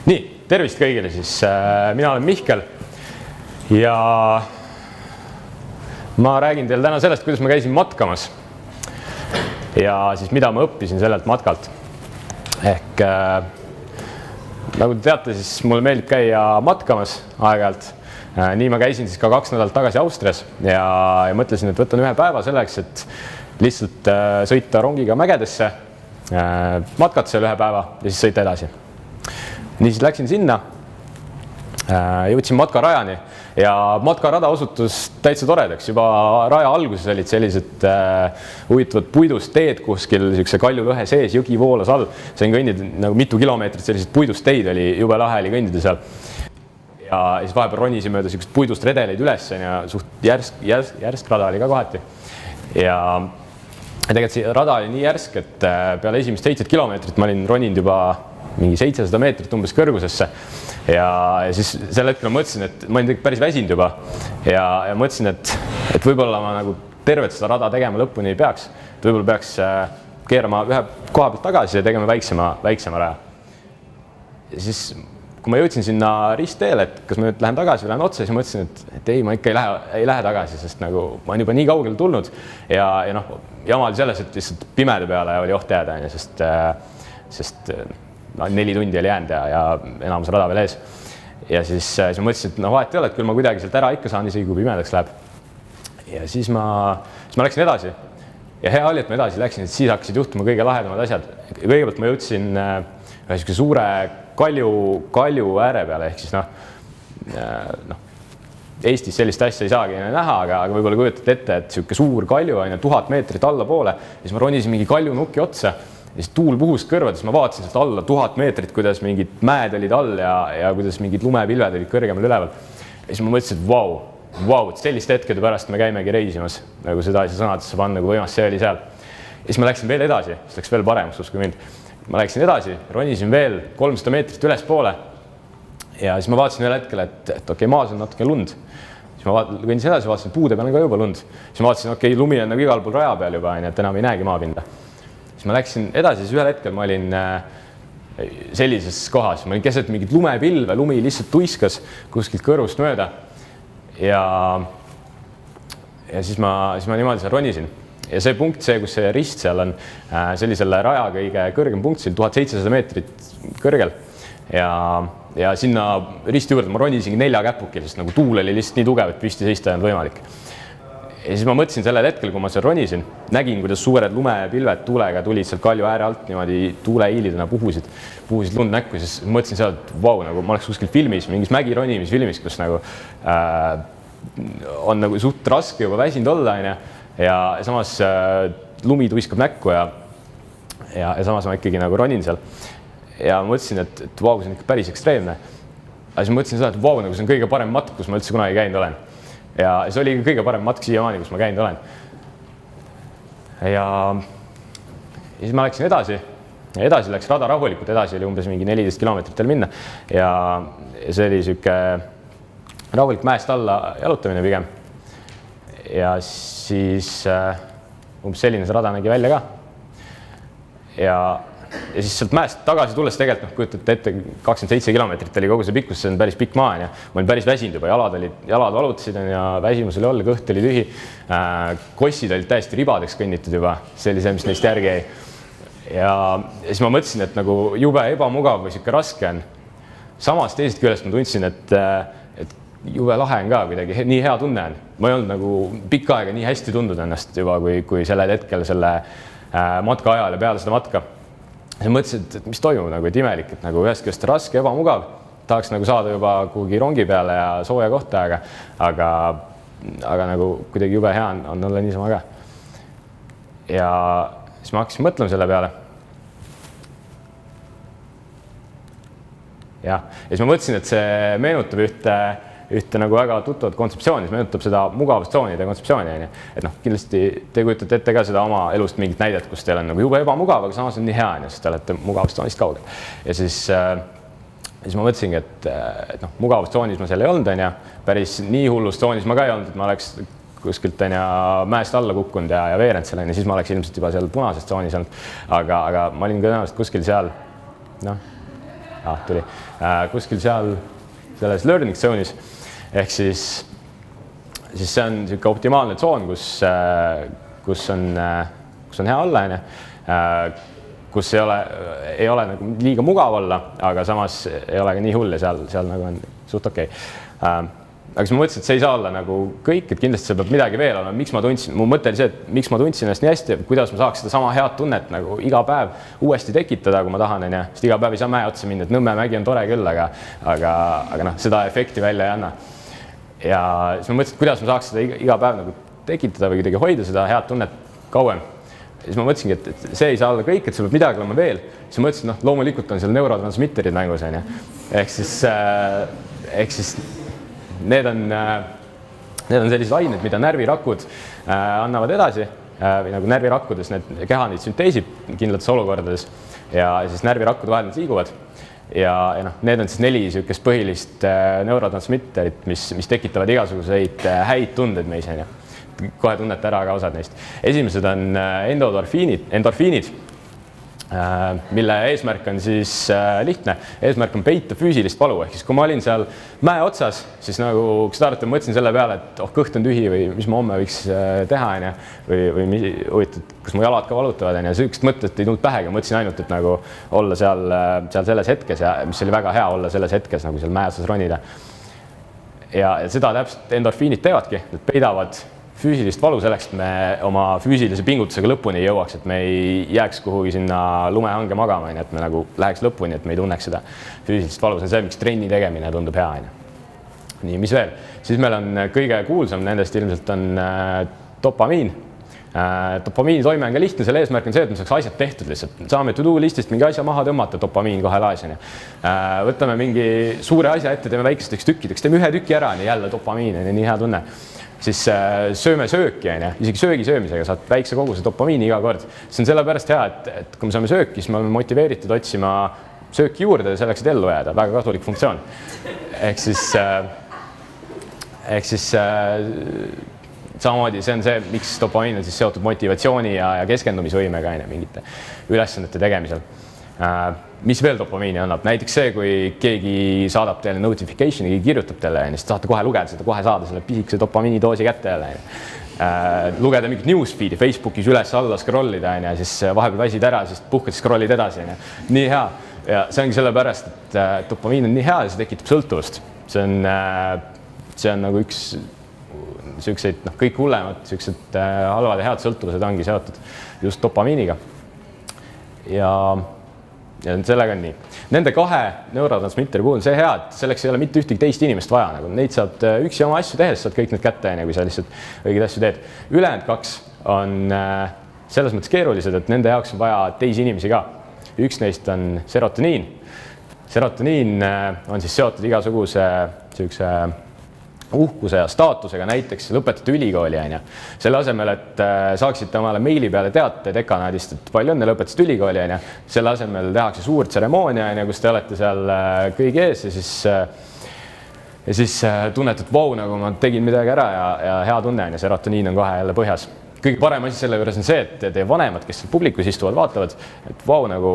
Nii, tervist kõigile siis. Mina olen Mihkel ja ma räägin teile täna sellest, kuidas ma käisin matkamas ja siis mida ma õppisin sellelt matkalt. Ehk nagu te teate, siis mulle meeldib käia matkamas aeg-ajalt. Nii ma käisin siis ka 2 nädalat tagasi Austrias ja mõtlesin, et võtan ühe päeva selleks, et lihtsalt sõita rongiga mägedesse, matkata seal ühe päeva ja siis sõita edasi. Niisiis läksin sinna, jõudsin matkarajani ja matkarada osutus täitsa toredaks. Juba raja alguses olid sellised huvitavad puidust teed kuskil siukse kaljulõhe sees, jõgi voolas all. Sain kõndida nagu mitu kilomeetrit sellised puidust teid, oli jube lahe oli kõndida seal. Ja siis vahepeal ronisin mööda siukest puidust redeleid üles ja suht järsk rada oli ka kohati. Ja tegelikult see rada oli nii järsk, et peale esimest 7 kilomeetrit ma olin roninud juba mingi 700 meetrit umbes kõrgusesse ja siis sel hetkel ma mõtlesin, et ma olin päris väsinud juba ja mõtlesin, et võib-olla ma nagu tervet seda rada tegema lõpuni ei peaks. Võib-olla peaks keerama ühe koha pealt tagasi ja tegema väiksema raja. Ja siis, kui ma jõudsin sinna ristteele, et kas ma nüüd lähen tagasi või lähen otsa, siis mõtlesin, et ei, ma ikka ei lähe tagasi, sest nagu ma olen juba nii kaugele tulnud ja noh, jama oli selles, et lihtsalt pimede peale oli oht jääda, sest 4 tundi oli jäänud ja enamus rada veel ees. Ja siis ma mõtlesin, et vahet ei ole, et küll ma kuidagi sealt ära ikka saan, isegi kui pimedaks läheb. Ja siis ma läksin edasi. Ja hea oli, et ma edasi läksin, et siis hakkasid juhtuma kõige lahedamad asjad. Kõigepealt ma jõudsin ühe suure kalju ääre peale, ehk siis Eestis sellist asja ei saagi näha, aga võib-olla kujutate ette, et siuke suur kalju on 1000 meetrit alla poole. Ja siis ma ronisin mingi kaljunuki otsa. Ja siis tuul puhus kõrvades, ma vaatasin sealt alla 1000 meetrit, kuidas mingid mäed olid all ja kuidas mingid lumepilved olid kõrgemal üleval. Ja siis ma mõtlesin, et vau, et selliste hetkede pärast me käimegi reisimas, nagu seda asja sõnadesse panna, kui võimas see oli seal. Ja siis ma läksin veel edasi, siis läks veel paremaks, usku mind. Ma läksin edasi, ronisin veel 300 meetrit üles poole ja siis ma vaatasin ühel hetkel, et okei, maas on natuke lund. Siis ma kõndisin edasi, vaatasin, puude peal on ka juba lund. Siis ma vaatasin, okei, lumi on nagu igal pool raja peal juba, et enam ei näegi maapinda. Siis ma läksin edasi, siis ühel hetkel ma olin sellises kohas, ma olin keset mingit lumepilve, lumi lihtsalt tuiskas kuskilt kõrvust mööda ja siis ma niimoodi seal ronisin. Ja see punkt, kus see rist seal on, see oli selle raja kõige kõrgem punkt, see oli 1700 meetrit kõrgel ja sinna risti juurde ma ronisingi 4 käpukil, sest nagu tuul oli lihtsalt nii tugev, et püsti seista ei olnud võimalik. Ja siis ma mõtlesin sellel hetkel, kui ma seal ronisin, nägin, kuidas suured lumepilved tuulega tulid seal kalju ääre alt niimoodi tuuleiilidena puhusid lund näkku, siis mõtlesin seal, et vau, nagu ma oleks kuskil filmis, mingis mägironimisfilmis, kus nagu on nagu suht raske juba väsinud olla ja samas lumi tuiskab näkku ja samas ma ikkagi nagu ronin seal. Ja mõtlesin, et vau, see on ikka päris ekstreemne. Aga siis mõtlesin seda, et vau, nagu see on kõige parem matk, kus ma üldse kunagi käinud olen. Ja see oli kõige parem matk siiamaani, kus ma käinud olen. Ja siis ma läksin edasi. Ja edasi läks rada rahulikult, edasi oli umbes mingi 14 kilomeetrit minna. Ja see oli siuke rahulik mäest alla jalutamine pigem. Ja siis umbes selline see rada nägi välja ka. Ja siis sealt mäest tagasi tulles tegelikult, kujutate ette, 27 kilomeetrit oli kogu see pikkus, see on päris pikk maa. Ma olin päris väsinud juba, jalad valutasid ja väsimus oli all, kõht oli tühi. Kossid olid täiesti ribadeks kõnnitud juba, see oli see, mis neist järgi jäi. Ja siis ma mõtlesin, et nagu jube ebamugav või siuke raske on. Samas teisest küljest ma tundsin, et jube lahe on ka kuidagi, nii hea tunne on. Ma ei olnud nagu pikka aega nii hästi tundnud ennast juba, kui sellel hetkel selle matka ajal ja peale seda matka. Ja mõtlesin, et mis toimub, nagu, et imelik, et nagu ühest küljest raske, ebamugav. Tahaks nagu saada juba kuhugi rongi peale ja sooja kohta, aga nagu kuidagi jube hea on olla niisama ka. Ja siis ma hakkasin mõtlema selle peale. Ja siis ma mõtlesin, et see meenutab ühte nagu väga tuttavat kontseptsiooni, see meenutab seda mugavustsoonide kontseptsiooni. Et kindlasti te kujutate ette ka seda oma elust mingit näidet, kus teil on nagu jube ebamugav, aga samas on nii hea, sest te olete mugavustsoonist kaugel. Ja siis ma mõtlesingi, et mugavustsoonis ma seal ei olnud, päris nii hullusttsoonis ma ka ei olnud, et ma oleks kuskilt mäest alla kukkunud ja veerend seal, siis ma oleks ilmselt juba seal punases tsoonis olnud. Aga ma olin tõenäoliselt kuskil seal, tuli kuskil seal selles learning zone'is ehk siis see on niisugune optimaalne tsoon, kus on hea olla, kus ei ole nagu liiga mugav olla, aga samas ei ole ka nii hull ja seal nagu on suht okei. Aga siis ma mõtlesin, et see ei saa olla nagu kõik, et kindlasti see peab midagi veel olema. Miks ma tundsin? Mu mõte oli see, et miks ma tundsin ennast nii hästi, kuidas ma saaks seda sama head tunnet nagu iga päev uuesti tekitada, kui ma tahan, sest iga päev ei saa mäe otsa minna, et Nõmme mägi on tore küll, aga noh, seda efekti välja ei anna. Ja siis ma mõtlesin, et kuidas ma saaks seda iga päev nagu tekitada või kuidagi hoida seda head tunnet kauem. Ja siis ma mõtlesingi, et see ei saa olla kõik, et see peab midagi olema veel. Siis ma mõtlesin, loomulikult on seal neurotransmitterid mängus, ehk siis need on sellised ained, mida närvirakud annavad edasi või nagu närvirakkudes need keha neid sünteesib kindlates olukordades ja siis närvirakkude vahel need liiguvad ja need on siis 4 niisugust põhilist neurotransmitterit, mis tekitavad igasuguseid häid tundeid meis. Kohe tunnete ära ka osad neist. Esimesed on endorfiinid, mille eesmärk on siis lihtne. Eesmärk on peita füüsilist valu. Ehk siis kui ma olin seal mäe otsas, siis nagu kas te arvate, mõtlesin selle peale, et kõht on tühi või mis ma homme võiks teha, või kas mu jalad ka valutavad. Süüksed mõtted ei tulnud pähega, mõtlesin ainult, et nagu olla seal selles hetkes ja mis oli väga hea olla selles hetkes, nagu seal mäe otsas ronida. Ja seda täpselt endorfiinid teevadki, et peidavad füüsilist valu selleks, et me oma füüsilise pingutusega lõpuni ei jõuaks, et me ei jääks kuhugi sinna lumehange magama, et me nagu läheks lõpuni, et me ei tunneks seda füüsilist valu. See on see, miks trenni tegemine tundub hea. Nii, mis veel? Siis meil on kõige kuulsam nendest ilmselt on dopamiin. Dopamiini toime on ka lihtne, selle eesmärk on see, et me saaks asjad tehtud lihtsalt. Saame to-do listist mingi asja maha tõmmata, dopamiin kohe laes. Võtame mingi suure asja ette, teeme väikesteks tükkideks, teeme ühe tüki ära, jälle dopamiin, nii hea tunne. Siis sööme sööki, isegi söögi söömisega saad väikse koguse dopamiini iga kord. See on sellepärast hea, et kui me saame sööki, siis me oleme motiveeritud otsima sööki juurde selleks, et ellu jääda. Väga kasulik funktsioon. Ehk siis samamoodi see on see, miks dopamiin on siis seotud motivatsiooni ja keskendumisvõimega mingite ülesannete tegemisel. Mis veel dopamiini annab? Näiteks see, kui keegi saadab teile notification, keegi kirjutab teile, siis tahate kohe lugeda seda, kohe saada selle pisikese dopamiinidoosi kätte jälle. Lugeda mingit newsfeedi Facebookis üles-alla scrollida, siis vahepeal väsid ära, siis puhkad scrollid edasi. Nii hea. Ja see ongi sellepärast, et dopamiin on nii hea ja see tekitab sõltuvust. See on nagu üks selliseid, kõik hullemad, sellised halvad ja head sõltuvused ongi seotud just dopamiiniga. Ja sellega on nii. Nende 2 neurotransmitteri puhul on see hea, et selleks ei ole mitte ühtegi teist inimest vaja. Neid saad üksi oma asju tehes, saad kõik need kätte, kui sa lihtsalt õigeid asju teed. Ülejäänud 2 on selles mõttes keerulised, et nende jaoks on vaja teisi inimesi ka. Üks neist on serotoniin. Serotoniin on siis seotud igasuguse uhkuse ja staatusega, näiteks lõpetate ülikooli. Selle asemel, et saaksite omale meili peale teate dekanaadist, et palju õnne lõpetasite ülikooli. Selle asemel tehakse suur tseremoonia, kus te olete seal kõigi ees ja siis tunnete, et vau, nagu ma tegin midagi ära ja hea tunne. Serotoniin on kohe jälle põhjas. Kõige parem asi selle juures on see, et teie vanemad, kes publikus istuvad, vaatavad, et vau, nagu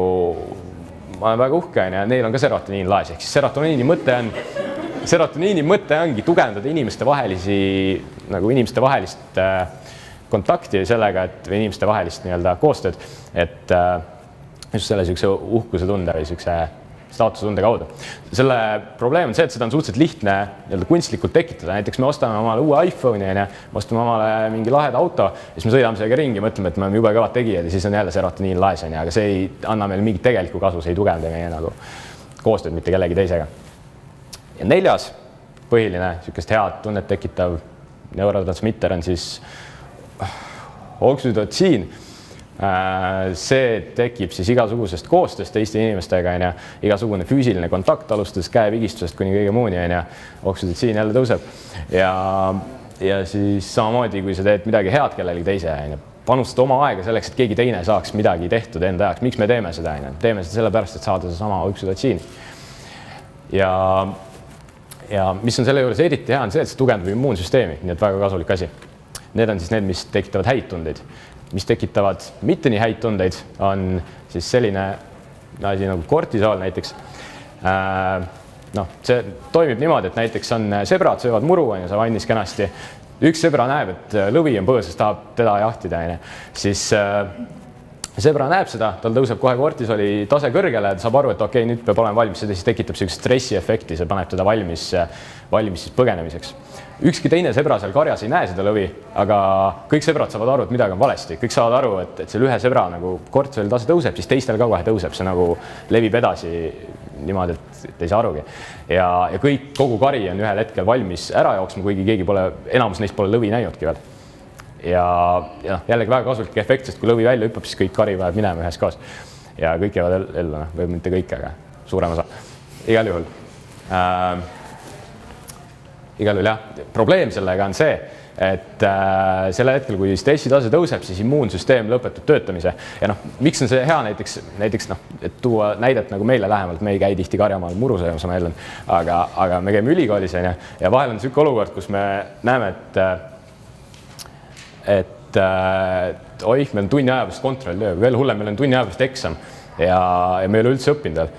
ma olen väga uhke ja neil on ka serotoniin laes. Ehk siis serotoniini mõte ongi tugevdada inimeste vahelist kontakti sellega, et või inimeste vahelist koostööd, et just selle uhkuse tunde või staatustunde kaudu. Selle probleem on see, et seda on suhteliselt lihtne kunstlikult tekitada. Näiteks me ostame omale uue iPhone'i, me ostame omale mingi laheda auto ja siis me sõidame sellega ringi, mõtleme, et me oleme jube kõvad tegijad ja siis on jälle serotoniin laes, aga see ei anna meile mingit tegelikku kasu, see ei tugevda meie nagu koostööd mitte kellegi teisega. Ja 4. põhiline head tunnet tekitav neurotransmitter on siis oksüdotsiin. See tekib siis igasugusest koostööst teiste inimestega, igasugune füüsiline kontakt alustades käevigistusest kuni kõige muuni, oksüdotsiin jälle tõuseb. Ja siis samamoodi, kui sa teed midagi head kellelegi teise, panustada oma aega selleks, et keegi teine saaks midagi tehtud enda jaoks. Miks me teeme seda? Teeme seda sellepärast, et saada see sama oksüdotsiin. Ja mis on selle juures eriti hea on see, et see tugevdab immuunsüsteemi, nii et väga kasulik asi. Need on siis need, mis tekitavad häid tundeid. Mis tekitavad mitte nii häid tundeid, on siis selline asi nagu kortisool näiteks. noh, see toimib niimoodi, et näiteks on sebrad söövad muru, on ju, savannis kenasti. Üks sebra näeb, et lõvi on põõsas, tahab teda jahtida, on ju. Siis sebra näeb seda, tal tõuseb kohe kortisoli tase kõrgele, ta saab aru, et okei, nüüd peab olema valmis, see siis tekitab sellist stressiefekti, see paneb teda valmis siis põgenemiseks. Ükski teine sebra seal karjas ei näe seda lõvi, aga kõik sebrad saavad aru, et midagi on valesti. Kõik saavad aru, et seal ühe sebra nagu kortisoli tase tõuseb, siis teistel ka kohe tõuseb, see nagu levib edasi niimoodi, et ei saa arugi. Ja kogu kari on ühel hetkel valmis ära jooksma, kuigi keegi pole, enamus neist pole lõvi näinudki veel. Ja jällegi väga kasulik efekt, sest kui lõvi välja hüppab, siis kõik kari vajab minema ühes koos. Ja kõik jäävad ellu, või mitte kõik, aga suurem osa. Igal juhul. Igal juhul jah, probleem sellega on see, et selle hetkel, kui stressitase tõuseb, siis immuunsüsteem lõpetab töötamise. Ja noh, miks on see hea näiteks noh, et tuua näidet nagu meile lähemalt, me ei käi tihti Karjamaal muru söömas, ma eeldan, aga me käime ülikoolis ja vahel on selline olukord, kus me näeme, et oih, meil on tunni aja pärast kontrolltöö, veel hullem, meil on tunni aja pärast eksam ja me ei ole üldse õppinud veel.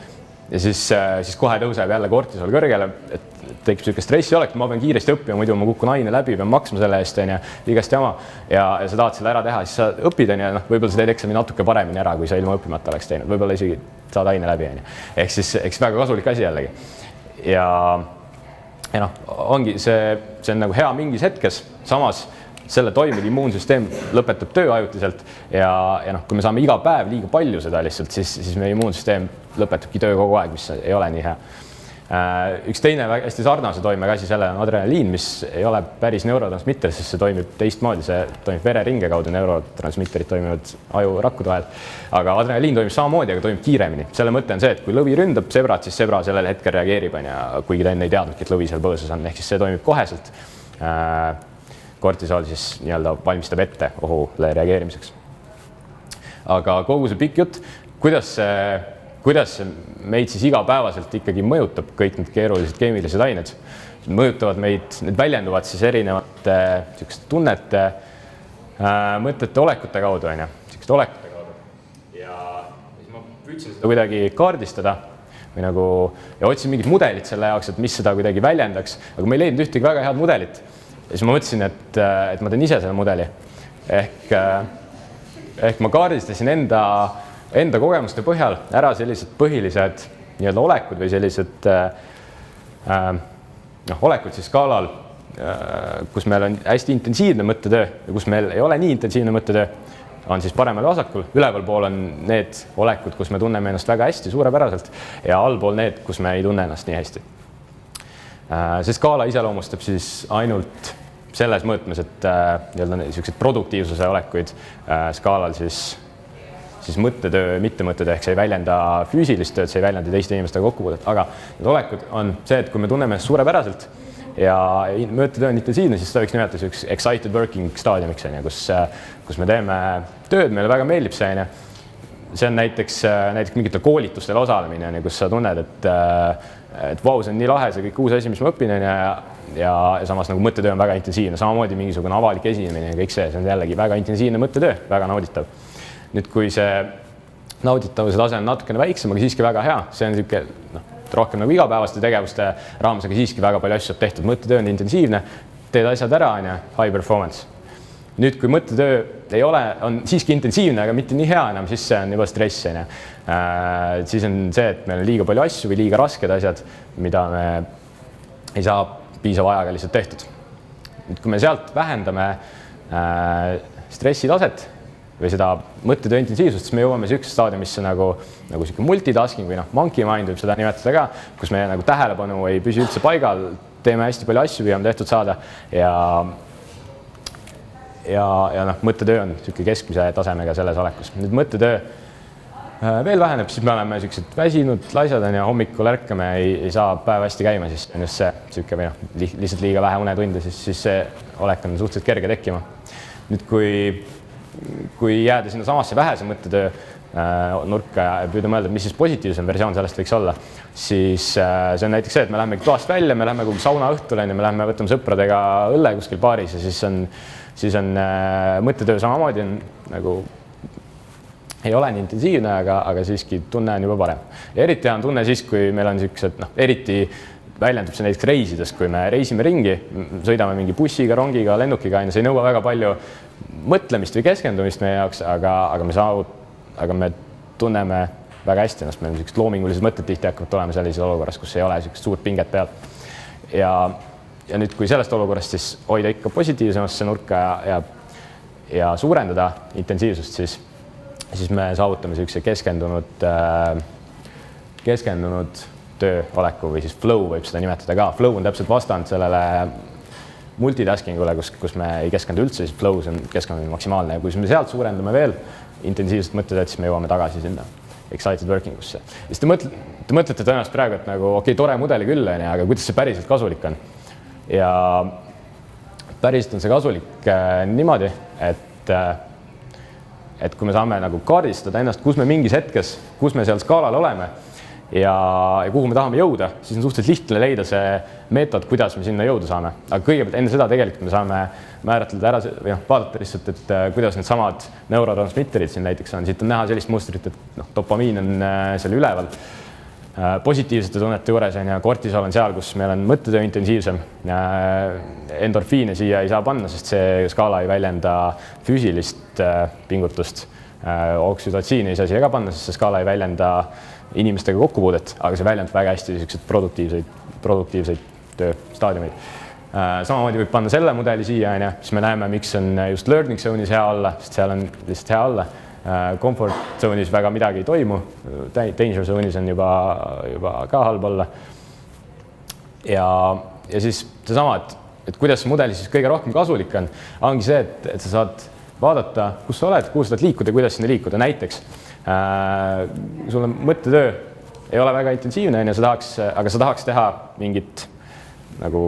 Ja siis kohe tõuseb jälle kortisol kõrgele, et tekib selline stressi olek, ma pean kiiresti õppima, muidu ma kukun aine läbi, pean maksma selle eest, igast jama ja sa tahad selle ära teha, siis sa õpid ja võib-olla sa teed eksami natuke paremini ära, kui sa ilma õppimata oleks teinud, võib-olla isegi saad aine läbi. Ehk siis väga kasulik asi jällegi. Ja noh, ongi see on nagu hea mingis hetkes, samas selle toimiv immuunsüsteem lõpetab töö ajutiselt ja noh, kui me saame iga päev liiga palju seda lihtsalt, siis meie immuunsüsteem lõpetabki töö kogu aeg, mis ei ole nii hea. Üks teine hästi sarnase toimega asi, selle on adrenaliin, mis ei ole päris neurotransmitter, sest see toimib teistmoodi, see toimib vereringe kaudu, neurotransmitterid toimivad ajurakkude vahel. Aga adrenaliin toimib samamoodi, aga toimib kiiremini. Selle mõte on see, et kui lõvi ründab sebrat, siis sebra sellel hetkel reageerib, kuigi ta enne ei teadnudki, et lõvi seal põõsas on, ehk siis see toimib koheselt. Kortisool siis nii-öelda valmistab ette ohule reageerimiseks. Aga kogu see pikk jutt, kuidas meid siis igapäevaselt ikkagi mõjutab kõik need keerulised keemilised ained. Mõjutavad meid, need väljenduvad siis erinevate tunnete, mõtete, olekute kaudu. Ja siis ma püüdsin seda kuidagi kaardistada ja otsin mingit mudelit selle jaoks, et mis seda kuidagi väljendaks, aga ma ei leidnud ühtegi väga head mudelit. Ja siis ma mõtlesin, et ma teen ise selle mudeli. Ehk ma kaardistasin enda kogemuste põhjal ära sellised põhilised nii-öelda olekud või sellised olekud siis skaalal, kus meil on hästi intensiivne mõttetöö ja kus meil ei ole nii intensiivne mõttetöö, on siis paremal ja vasakul. Üleval pool on need olekud, kus me tunneme ennast väga hästi, suurepäraselt ja allpool need, kus me ei tunne ennast nii hästi. See skaala iseloomustab siis ainult selles mõõtmes, et niisugused produktiivsuse olekuid skaalal siis mõttetöö, mittemõttetöö, ehk see ei väljenda füüsilist tööd, see ei väljenda teiste inimestega kokkupuudet, aga need olekud on see, et kui me tunneme ennast suurepäraselt ja mõttetöö on intensiivne, siis seda võiks nimetada üks excited working staadiumiks, kus me teeme tööd, meile väga meeldib see. See on näiteks mingitel koolitustel osalemine, kus sa tunned, et vau, see on nii lahe, see kõik uus asi, mis ma õpin ja samas nagu mõttetöö on väga intensiivne, samamoodi mingisugune avalik esinemine ja kõik see on jällegi väga intensiivne mõttetöö, väga nauditav. Nüüd, kui see nauditavuse tase on natukene väiksem, aga siiski väga hea, see on niisugune rohkem nagu igapäevaste tegevuste raames, aga siiski väga palju asju saab tehtud, mõttetöö on intensiivne, teed asjad ära, high performance. Nüüd, kui mõttetöö on siiski intensiivne, aga mitte nii hea enam, siis see on juba stress. Siis on see, et meil on liiga palju asju või liiga rasked asjad, mida me ei saa piisava ajaga lihtsalt tehtud. Nüüd, kui me sealt vähendame stressitaset või seda mõttetöö intensiivsust, siis me jõuame niisuguse staadiumisse nagu multitasking või monkey mind võib seda nimetada ka, kus me nagu tähelepanu ei püsi üldse paigal, teeme hästi palju asju, püüame tehtud saada ja mõttetöö on keskmise tasemega selles olekus. Nüüd mõttetöö veel väheneb, siis me oleme väsinud laisad ja hommikul ärkame, ei saa päev hästi käima, siis on just see lihtsalt liiga vähe unetunde, siis see olek on suhteliselt kerge tekkima. Nüüd, kui jääda sinna samasse vähese mõttetöö nurka ja püüda mõelda, mis siis positiivsem versioon sellest võiks olla, siis see on näiteks see, et me läheme toast välja, me läheme kuhugi sauna õhtul, me läheme võtame sõpradega õlle kuskil baaris ja siis on mõttetöö samamoodi on nagu ei ole nii intensiivne, aga siiski tunne on juba parem. Ja eriti on tunne siis, kui meil on niisugused, eriti väljendub see näiteks reisides, kui me reisime ringi, sõidame mingi bussiga, rongiga, lennukiga, see ei nõua väga palju mõtlemist või keskendumist meie jaoks, aga me tunneme väga hästi ennast, meil on niisugused loomingulised mõtted tihti hakkavad tulema sellises olukorras, kus ei ole niisugust suurt pinget peal. Ja nüüd, kui sellest olukorrast siis hoida ikka positiivsemasse nurka ja suurendada intensiivsust, siis me saavutame niisuguse keskendunud tööoleku või siis flow võib seda nimetada ka. Flow on täpselt vastand sellele multitaskingule, kus me ei keskendu üldse, siis flow on keskkonnamine maksimaalne ja kui me sealt suurendame veel intensiivselt mõttetööd, siis me jõuame tagasi sinna excited working usse. Ja siis te mõtlete tõenäoliselt praegu, et nagu okei, tore mudeli küll, aga kuidas see päriselt kasulik on? Ja päriselt on see kasulik niimoodi, et kui me saame nagu kaardistada ennast, kus me mingis hetkes, kus me seal skaalal oleme ja kuhu me tahame jõuda, siis on suhteliselt lihtne leida see meetod, kuidas me sinna jõuda saame. Aga kõigepealt enne seda tegelikult me saame määratleda ära või vaadata lihtsalt, et kuidas need samad neurotransmitterid siin näiteks on. Siit on näha sellist mustrit, et dopamiin on seal üleval. Positiivsete tunnete juures on ja kortisol on seal, kus meil on mõttetöö intensiivsem. Endorfiine siia ei saa panna, sest see skaala ei väljenda füüsilist pingutust. Oksüdotsiini ei saa siia ka panna, sest see skaala ei väljenda inimestega kokkupuudet, aga see väljendab väga hästi produktiivseid tööstaadiumeid. Samamoodi võib panna selle mudeli siia, siis me näeme, miks on just learning zone'is hea olla, sest seal on lihtsalt hea olla. Comfort zone'is väga midagi ei toimu, danger zone'is on juba ka halb olla. Ja siis seesama, et kuidas see mudeli siis kõige rohkem kasulik on, ongi see, et sa saad vaadata, kus sa oled, kuhu sa tahad liikuda ja kuidas sinna liikuda. Näiteks sul on mõttetöö ei ole väga intensiivne, aga sa tahaks teha mingit nagu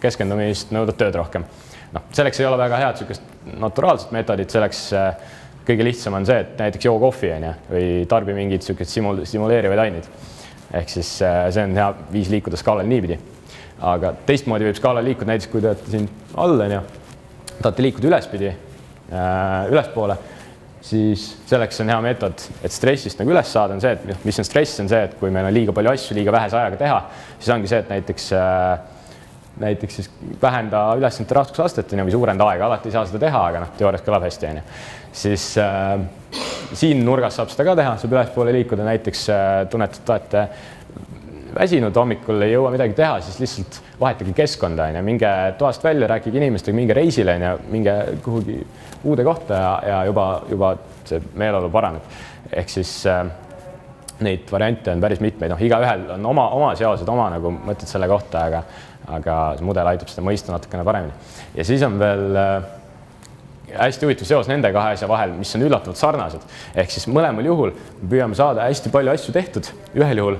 keskendumist nõudvat tööd rohkem. Selleks ei ole väga head naturaalset meetodit, selleks kõige lihtsam on see, et näiteks joo kohvi või tarbi mingid stimuleerivaid aineid. Ehk siis see on hea viis liikuda skaalal niipidi. Aga teistmoodi võib skaalal liikuda näiteks, kui te olete siin all, tahate liikuda ülespoole, siis selleks on hea meetod, et stressist nagu üles saada, on see, et mis on stress, on see, et kui meil on liiga palju asju, liiga vähese ajaga teha, siis ongi see, et näiteks siis vähenda ülesannete raskusastet või suurenda aega, alati ei saa seda teha, aga teoorias kõlab hästi. Siis siin nurgas saab seda ka teha, saab ülespoole liikuda, näiteks tunnete, et olete väsinud hommikul, ei jõua midagi teha, siis lihtsalt vahetage keskkonda, minge toast välja, rääkige inimestega, minge reisile, minge kuhugi uude kohta ja juba see meeleolu paraneb. Ehk siis neid variante on päris mitmeid. Igaühel on oma seosed, oma nagu mõtted selle kohta, aga see mudel aitab seda mõista natukene paremini. Ja siis on veel hästi huvitav seos nende kahe asja vahel, mis on üllatavalt sarnased. Ehk siis mõlemal juhul me püüame saada hästi palju asju tehtud. Ühel juhul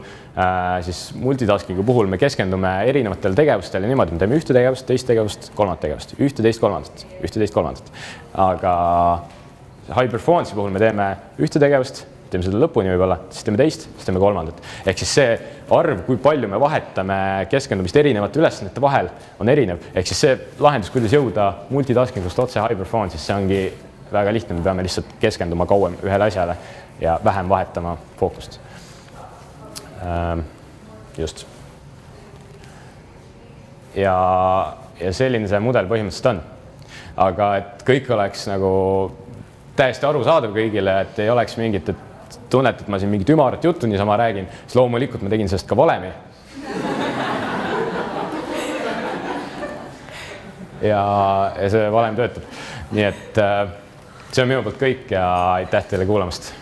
siis multitaskingu puhul me keskendume erinevatele tegevustele niimoodi, me teeme ühte tegevust, teist tegevust, kolmandat tegevust, ühte, teist, kolmandat. Aga high performance'i puhul me teeme ühte tegevust, teeme seda lõpuni võib-olla, siis teeme teist, siis teeme kolmandat. Ehk siis see arv, kui palju me vahetame keskendumist erinevate ülesannete vahel, on erinev. Ehk siis see lahendus, kuidas jõuda multitaskingust otse high performance'is, see ongi väga lihtne, me peame lihtsalt keskenduma kauem ühele asjale ja vähem vahetama fookust. Just. Ja selline see mudel põhimõtteliselt on. Aga et kõik oleks nagu täiesti arusaadav kõigile, et ei oleks mingit tunnet, et ma siin mingit ümarat juttu niisama räägin, siis loomulikult ma tegin sellest ka valemi. Ja see valem töötab. Nii et see on minu poolt kõik ja aitäh teile kuulamast.